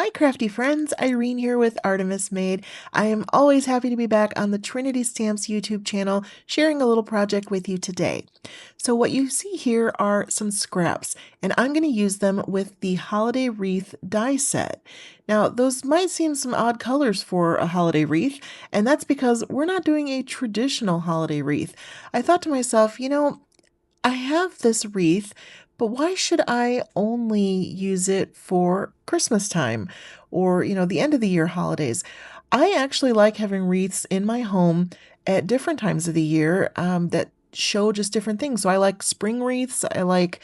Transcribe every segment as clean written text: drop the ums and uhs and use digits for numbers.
Hi, crafty friends. Irene here with Artemis Made. I am always happy to be back on the Trinity Stamps YouTube channel, sharing a little project with you today. So what you see here are some scraps, and I'm going to use them with the Holiday Wreath die set. Now, those might seem some odd colors for a holiday wreath, and that's because we're not doing a traditional holiday wreath. I thought to myself, I have this wreath, but why should I only use it for Christmas time or, the end of the year holidays? I actually like having wreaths in my home at different times of the year that show just different things. So I like spring wreaths. I like,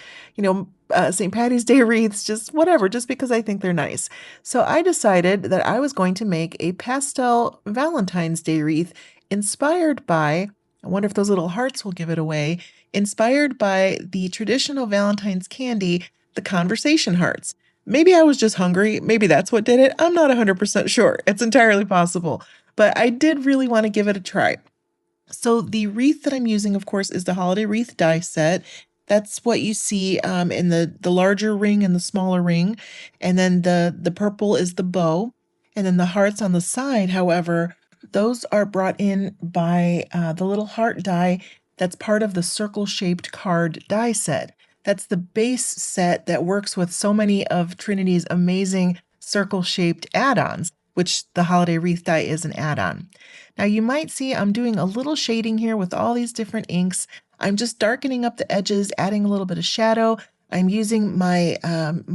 St. Patty's Day wreaths, just whatever, just because I think they're nice. So I decided that I was going to make a pastel Valentine's Day wreath inspired by, I wonder if those little hearts will give it away, inspired by the traditional Valentine's candy, the conversation hearts. Maybe I was just hungry. Maybe that's what did it. I'm not 100% sure. It's entirely possible. But I did really want to give it a try. So the wreath that I'm using, of course, is the Holiday Wreath die set. That's what you see in the larger ring and the smaller ring. And then the purple is the bow. And then the hearts on the side, however, those are brought in by the little heart die that's part of the circle-shaped card die set. That's the base set that works with so many of Trinity's amazing circle-shaped add-ons, which the Holiday Wreath die is an add-on. Now you might see I'm doing a little shading here with all these different inks. I'm just darkening up the edges, adding a little bit of shadow. I'm using my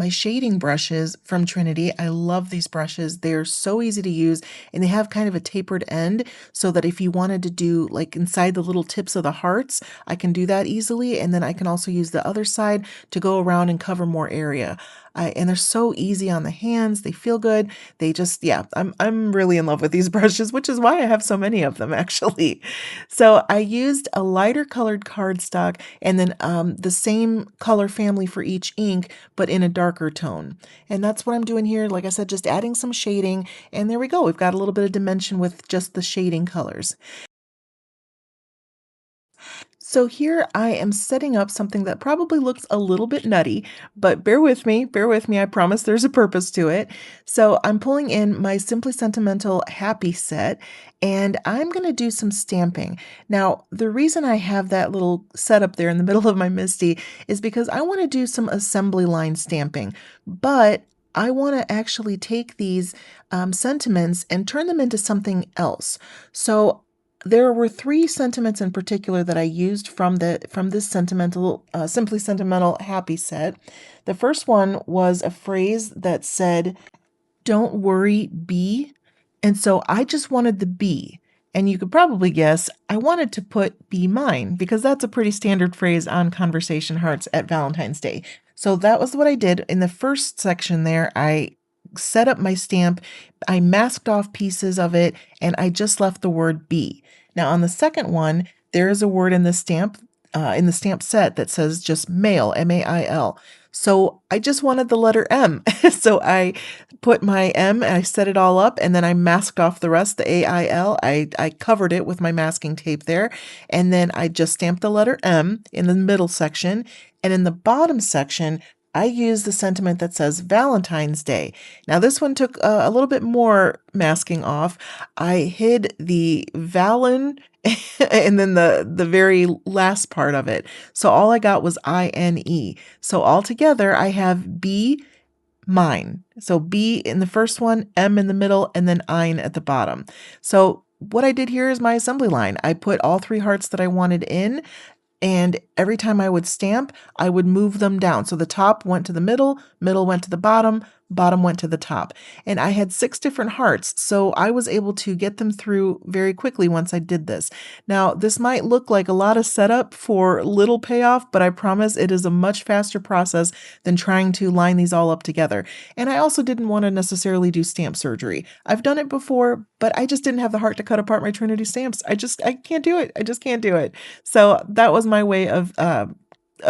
shading brushes from Trinity. I love these brushes. They're so easy to use, and they have kind of a tapered end so that if you wanted to do like inside the little tips of the hearts, I can do that easily. And then I can also use the other side to go around and cover more area. And they're so easy on the hands. They feel good. They just, yeah, I'm really in love with these brushes, which is why I have so many of them actually. So I used a lighter colored cardstock and then the same color family for each ink, but in a darker tone. And that's what I'm doing here. Like I said, just adding some shading, and there we go. We've got a little bit of dimension with just the shading colors. So here I am setting up something that probably looks a little bit nutty, but bear with me, I promise there's a purpose to it. So I'm pulling in my Simply Sentimental Happy set, and I'm going to do some stamping. Now, the reason I have that little setup there in the middle of my MISTI is because I want to do some assembly line stamping, but I want to actually take these sentiments and turn them into something else. So there were three sentiments in particular that I used from this sentimental, Simply Sentimental Happy set. The first one was a phrase that said, "Don't worry, be." And so I just wanted the be. And you could probably guess I wanted to put "be mine" because that's a pretty standard phrase on conversation hearts at Valentine's Day. So that was what I did in the first section there. I set up my stamp, I masked off pieces of it, and I just left the word be. Now on the second one, there is a word in the stamp set that says just mail, M-A-I-L. So I just wanted the letter M. So I put my M and I set it all up, and then I masked off the rest, the A-I-L. I covered it with my masking tape there, and then I just stamped the letter M in the middle section, and in the bottom section, I used the sentiment that says Valentine's Day. Now this one took a little bit more masking off. I hid the Valen and then the very last part of it. So all I got was I-N-E. So altogether I have be mine. So B in the first one, M in the middle, and then ein at the bottom. So what I did here is my assembly line. I put all three hearts that I wanted in, and every time I would stamp, I would move them down. So the top went to the middle went to the bottom went to the top. And I had 6 different hearts, so I was able to get them through very quickly once I did this. Now, this might look like a lot of setup for little payoff, but I promise it is a much faster process than trying to line these all up together. And I also didn't want to necessarily do stamp surgery. I've done it before, but I just didn't have the heart to cut apart my Trinity stamps. I can't do it. I just can't do it. So that was my way of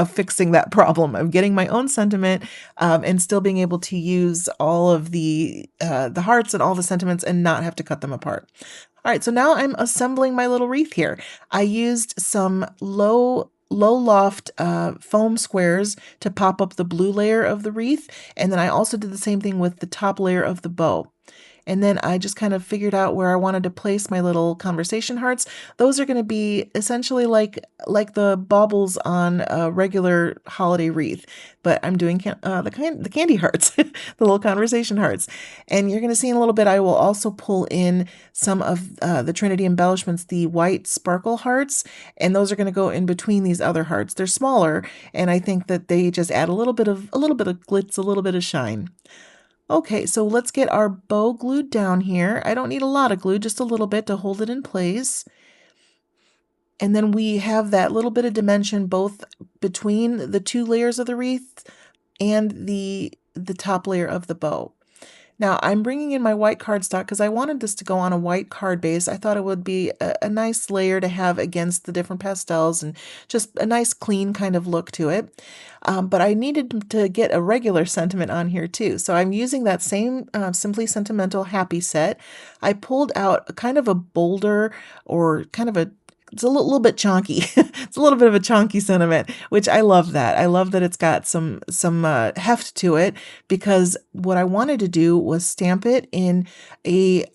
fixing that problem, of getting my own sentiment and still being able to use all of the hearts and all the sentiments and not have to cut them apart. All right, so now I'm assembling my little wreath here. I used some low low loft foam squares to pop up the blue layer of the wreath. And then I also did the same thing with the top layer of the bow. And then I just kind of figured out where I wanted to place my little conversation hearts. Those are going to be essentially like the baubles on a regular holiday wreath, but I'm doing the candy hearts, the little conversation hearts. And you're going to see in a little bit, I will also pull in some of the Trinity embellishments, the white sparkle hearts, and those are going to go in between these other hearts. They're smaller, and I think that they just add a little bit of glitz, a little bit of shine. Okay, so let's get our bow glued down here. I don't need a lot of glue, just a little bit to hold it in place. And then we have that little bit of dimension both between the two layers of the wreath and the top layer of the bow. Now I'm bringing in my white cardstock because I wanted this to go on a white card base. I thought it would be a nice layer to have against the different pastels and just a nice clean kind of look to it. But I needed to get a regular sentiment on here too. So I'm using that same Simply Sentimental Happy set. I pulled out a kind of a bolder or kind of it's a little bit chonky. It's a little bit of a chonky sentiment, which I love that. I love that it's got some heft to it because what I wanted to do was stamp it in a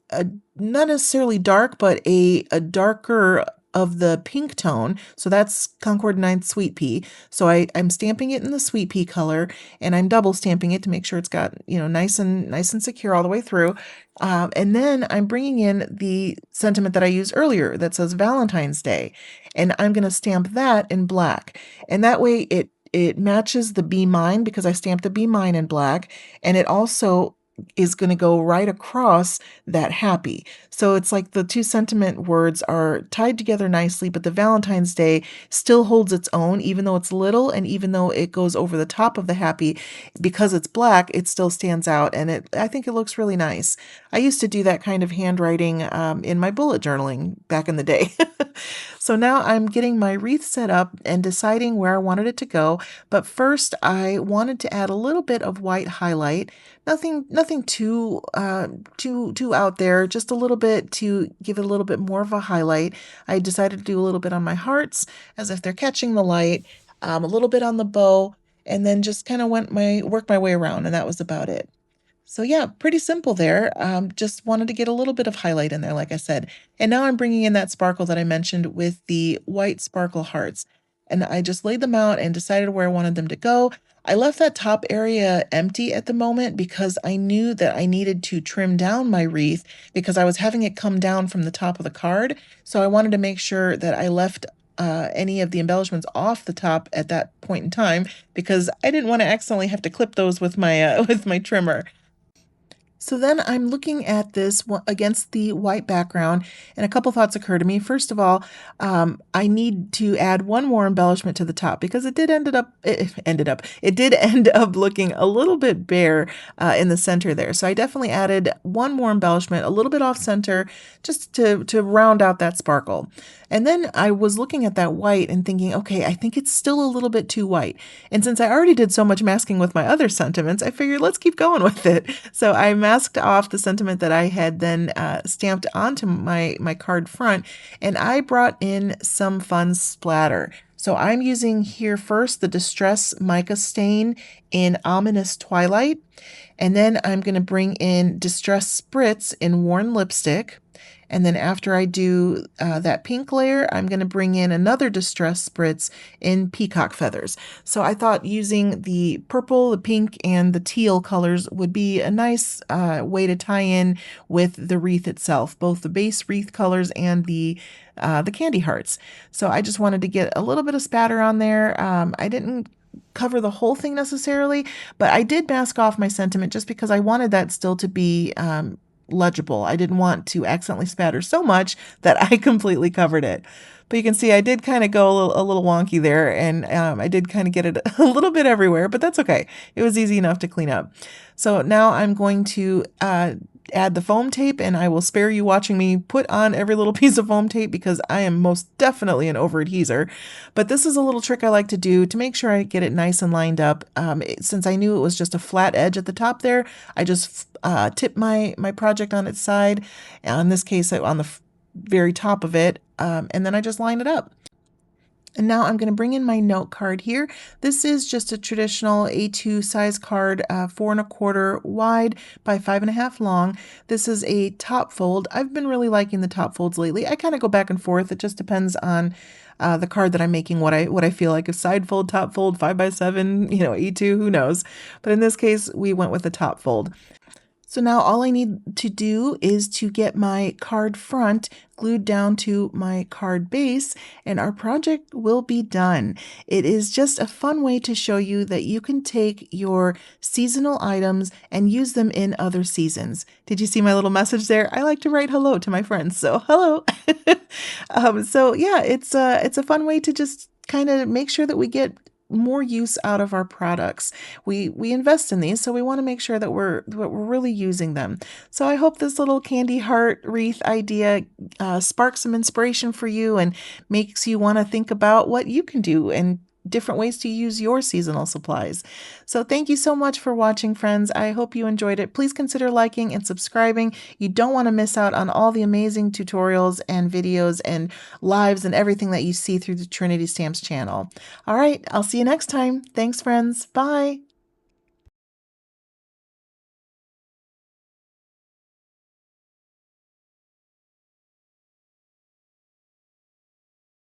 not necessarily dark, but a darker of the pink tone. So that's Concord 9th Sweet Pea. So I'm stamping it in the Sweet Pea color, and I'm double stamping it to make sure it's got, nice and secure all the way through. And then I'm bringing in the sentiment that I used earlier that says Valentine's Day, and I'm going to stamp that in black. And that way it matches the Be Mine because I stamped the Be Mine in black, and it also is going to go right across that happy. So it's like the two sentiment words are tied together nicely, but the Valentine's Day still holds its own, even though it's little and even though it goes over the top of the happy. Because it's black, it still stands out, and I think it looks really nice. I used to do that kind of handwriting in my bullet journaling back in the day. So now I'm getting my wreath set up and deciding where I wanted it to go. But first, I wanted to add a little bit of white highlight. Nothing too out there. Just a little bit to give it a little bit more of a highlight. I decided to do a little bit on my hearts, as if they're catching the light. A little bit on the bow, and then just kind of work my way around, and that was about it. So yeah, pretty simple there. Just wanted to get a little bit of highlight in there, like I said. And now I'm bringing in that sparkle that I mentioned with the white sparkle hearts. And I just laid them out and decided where I wanted them to go. I left that top area empty at the moment because I knew that I needed to trim down my wreath because I was having it come down from the top of the card. So I wanted to make sure that I left any of the embellishments off the top at that point in time because I didn't want to accidentally have to clip those with my with my trimmer. So then I'm looking at this against the white background, and a couple thoughts occur to me. First of all, I need to add one more embellishment to the top because it did end up looking a little bit bare in the center there. So I definitely added one more embellishment, a little bit off center, just to round out that sparkle. And then I was looking at that white and thinking, okay, I think it's still a little bit too white. And since I already did so much masking with my other sentiments, I figured let's keep going with it. So I masked off the sentiment that I had then stamped onto my card front, and I brought in some fun splatter. So I'm using here first the Distress Mica Stain in Ominous Twilight, and then I'm going to bring in Distress Spritz in Worn Lipstick. And then after I do that pink layer, I'm going to bring in another Distress Spritz in Peacock Feathers. So I thought using the purple, the pink, and the teal colors would be a nice way to tie in with the wreath itself, both the base wreath colors and the candy hearts. So I just wanted to get a little bit of spatter on there. I didn't cover the whole thing necessarily, but I did mask off my sentiment just because I wanted that still to be legible. I didn't want to accidentally spatter so much that I completely covered it. But you can see I did kind of go a little wonky there, and I did kind of get it a little bit everywhere, but that's okay. It was easy enough to clean up. So now I'm going to add the foam tape, and I will spare you watching me put on every little piece of foam tape because I am most definitely an over-adheser. But this is a little trick I like to do to make sure I get it nice and lined up. Since I knew it was just a flat edge at the top there, I just tip my project on its side, in this case on the very top of it, and then I just line it up. And now I'm going to bring in my note card here. This is just a traditional A2 size card, 4 1/4 wide by 5 1/2 long. This is a top fold. I've been really liking the top folds lately. I kind of go back and forth. It just depends on the card that I'm making, what I feel like. A side fold, top fold, 5 by 7, A2, who knows? But in this case, we went with the top fold. So now all I need to do is to get my card front glued down to my card base, and our project will be done. It is just a fun way to show you that you can take your seasonal items and use them in other seasons. Did you see my little message there? I like to write hello to my friends, so hello. So yeah, it's a fun way to just kind of make sure that we get more use out of our products. We invest in these, so we want to make sure that we're really using them. So I hope this little candy heart wreath idea sparks some inspiration for you and makes you want to think about what you can do and different ways to use your seasonal supplies. So thank you so much for watching, friends. I hope you enjoyed it. Please consider liking and subscribing. You don't want to miss out on all the amazing tutorials and videos and lives and everything that you see through the Trinity Stamps channel. All right, I'll see you next time. Thanks, friends. Bye.